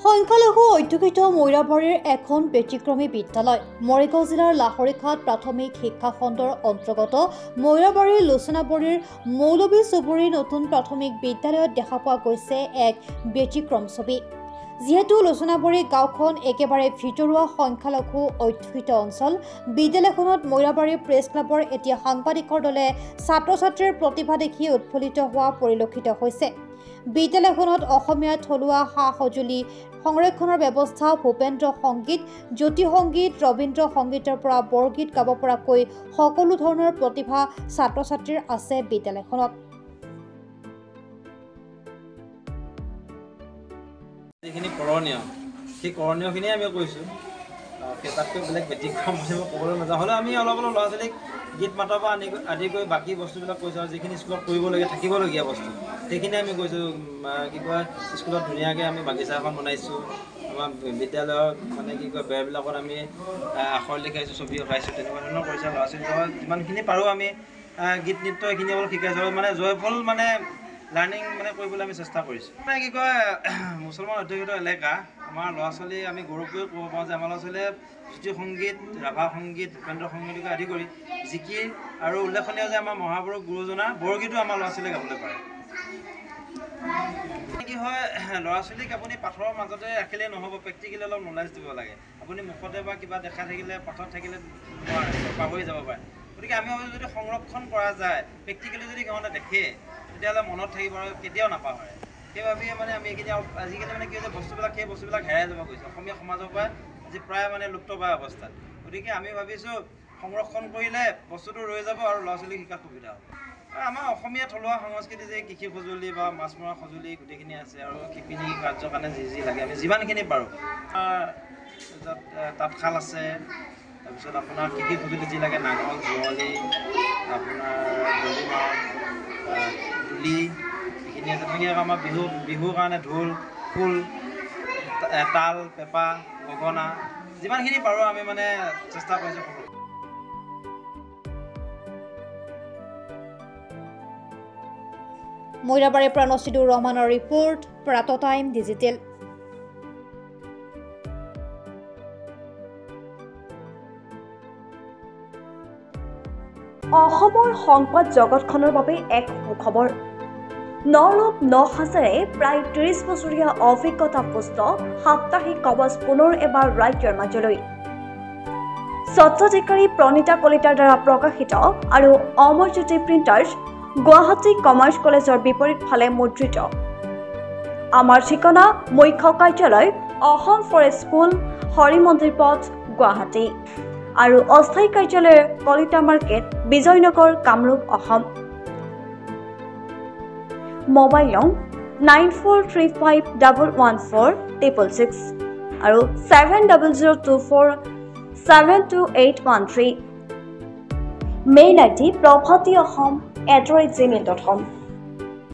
সংখ্যালঘু অধ্যুষিত মৈৰাবাৰীৰ এখন ব্যতিক্ৰমী বিদ্যালয় মৰিগাঁও জিলাৰ লাহৰীঘাট প্ৰাথমিক শিক্ষা খণ্ডৰ অন্তৰ্গত মৈৰাবাৰীৰ লোচনাবাৰীৰ মৌলবী চুবুৰীৰ নতুন প্ৰাথমিক বিদ্যালয়ত দেখা পোৱা গৈছে এক ব্যতিক্ৰম ছবি। যিহেতু লোচনাবাৰী গাঁওখন একেবাৰে ভিতৰুৱা সংখ্যালঘু অধ্যুষিত অঞ্চল, বিদ্যালয়খনত মৈৰাবাৰী প্ৰেছ ক্লাবৰ এতিয়া সাংবাদিকৰ দলে ছাত্ৰ ছাত্ৰীৰ প্ৰতিভা দেখি উৎফুল্লিত হোৱা পৰিলক্ষিত হৈছে। বিদ্যালয়খনত অসমীয়া থলুৱা সা সঁজুলি সংৰক্ষণৰ ব্যৱস্থা, ভূপেন্দ্ৰ সংগীত, জ্যোতি সংগীত, ৰবীন্দ্ৰ সংগীতৰ পৰা বৰগীত গাব পৰাকৈ সকলো ধৰণৰ প্ৰতিভা ছাত্ৰ ছাত্ৰীৰ আছে বিদ্যালয়খনত। যিখিনি কৰণীয় সেই কৰণীয়খিনি আমি কৈছোঁ, তাতকৈ বেলেগ ব্যতিক্ৰম বুলি মই ক'বলৈ নাযাওঁ। হ'লেও আমি অলপ অলপ ল'ৰা ছোৱালীক গীত মাতৰ পৰা আদি কৰি বাকী বস্তুবিলাক কৈছোঁ আৰু যিখিনি স্কুলত কৰিবলগীয়া থাকিবলগীয়া বস্তু সেইখিনি আমি কৈছোঁ। কি কয়, স্কুলত ধুনীয়াকৈ আমি বাগিচা এখন বনাইছোঁ। আমাৰ বিদ্যালয়ত বেৰবিলাকত আমি আখৰ লিখাইছোঁ, ছবি অঁকাইছোঁ, তেনেকুৱা ধৰণৰ কৰিছোঁ। ল'ৰা ছোৱালীবিলাকক যিমানখিনি পাৰোঁ আমি গীত নৃত্য এইখিনি অলপ শিকাইছোঁ, জয়ফল লাৰ্ণিং কৰিবলৈ আমি চেষ্টা কৰিছোঁ। কি কয়, মুছলমান অধ্যুষিত এলেকা আমাৰ ল'ৰা ছোৱালী আমি গৌৰৱ কৰি ক'ব পাৰোঁ যে আমাৰ ল'ৰা ছোৱালীয়ে জ্যোতি সংগীত, ৰাভা সংগীত, ভূপেন্দ্ৰ সংগীতকে আদি কৰি জিকিৰ আৰু উল্লেখনীয় যে আমাৰ মহাপুৰুষ গুৰুজনাৰ বৰগীতো আমাৰ ল'ৰা ছোৱালীয়ে গাবলৈ পাৰে। কি হয়, ল'ৰা ছোৱালীক আপুনি পাঠৰ মাজতে ৰাখিলে নহ'ব, প্ৰেক্টিকেলি অলপ নলেজ দিব লাগে। আপুনি মুখতে বা কিবা দেখা থাকিলে, পাঠত থাকিলে পাহৰি যাব পাৰে। গতিকে আমি ভাবোঁ যদি সংৰক্ষণ কৰা যায়, প্ৰেক্টিকেলি যদি সিহঁতে দেখে তেতিয়াহ'লে মনত থাকিব আৰু কেতিয়াও নাপাহৰে। সেইবাবে আমি এইখিনি আজিকালি কি হৈছে, সেই বস্তুবিলাক হেৰাই যাব গৈছে অসমীয়া সমাজৰ পৰা আজি প্ৰায় লুপ্ত প্ৰায় অৱস্থাত। গতিকে আমি ভাবিছোঁ সংৰক্ষণ কৰিলে বস্তুটো ৰৈ যাব আৰু ল'ৰা ছোৱালীক শিকাত সুবিধা হ'ব। আমাৰ অসমীয়া থলুৱা সংস্কৃতি যে কৃষি সঁজুলি বা মাছ মৰা সঁজুলি গোটেইখিনি আছে আৰু শিপিনী কাৰ্যৰ কাৰণে যি লাগে আমি যিমানখিনি পাৰোঁ, তাঁতশাল আছে, তাৰপিছত আপোনাৰ কৃষি সঁজুলি যি লাগে নাঙল, যুঁৱলি, আপোনাৰ ডলিমাৰ, ডুলি, এইখিনি আছে। তেনেকৈ আমাৰ বিহুৰ কাৰণে ঢোল, খোল, তাল, পেঁপা, গগনা, যিমানখিনি পাৰোঁ আমি চেষ্টা কৰিছোঁ। মৈৰাবাৰীৰ পৰা নছিদুৰ ৰহমানৰ ৰিপৰ্ট, প্ৰাত টাইম ডিজিটেল। অসমৰ সংবাদ জগতখনৰ বাবে এক সুখবৰ। নৰূপ নসাজেৰে প্ৰায় ৩০ বছৰীয়া অভিজ্ঞতাপুষ্ট সাপ্তাহিক কবচ পুনৰ এবাৰ ৰাজ্যৰ মাজলৈ। স্বত্বাধিকাৰী প্ৰণীতা কলিতাৰ দ্বাৰা প্ৰকাশিত আৰু অমৰজ্যোতি প্ৰিণ্টাৰ্ছ, গুৱাহাটী কমাৰ্চ কলেজৰ বিপৰীত ফালে মুদ্ৰিত। আমাৰ ঠিকনা মুখ্য কাৰ্যালয়, অসম ফৰেষ্ট স্কুল, হৰি মন্দিৰ পথ, গুৱাহাটী আৰু অস্থায়ী কাৰ্যালয় কলিতা মাৰ্কেট, বিজয়নগৰ, কামৰূপ, অসম। মোবাইল নং 9435114666 আৰু 7002472813। Mail ID probhatiahom@gmail.com।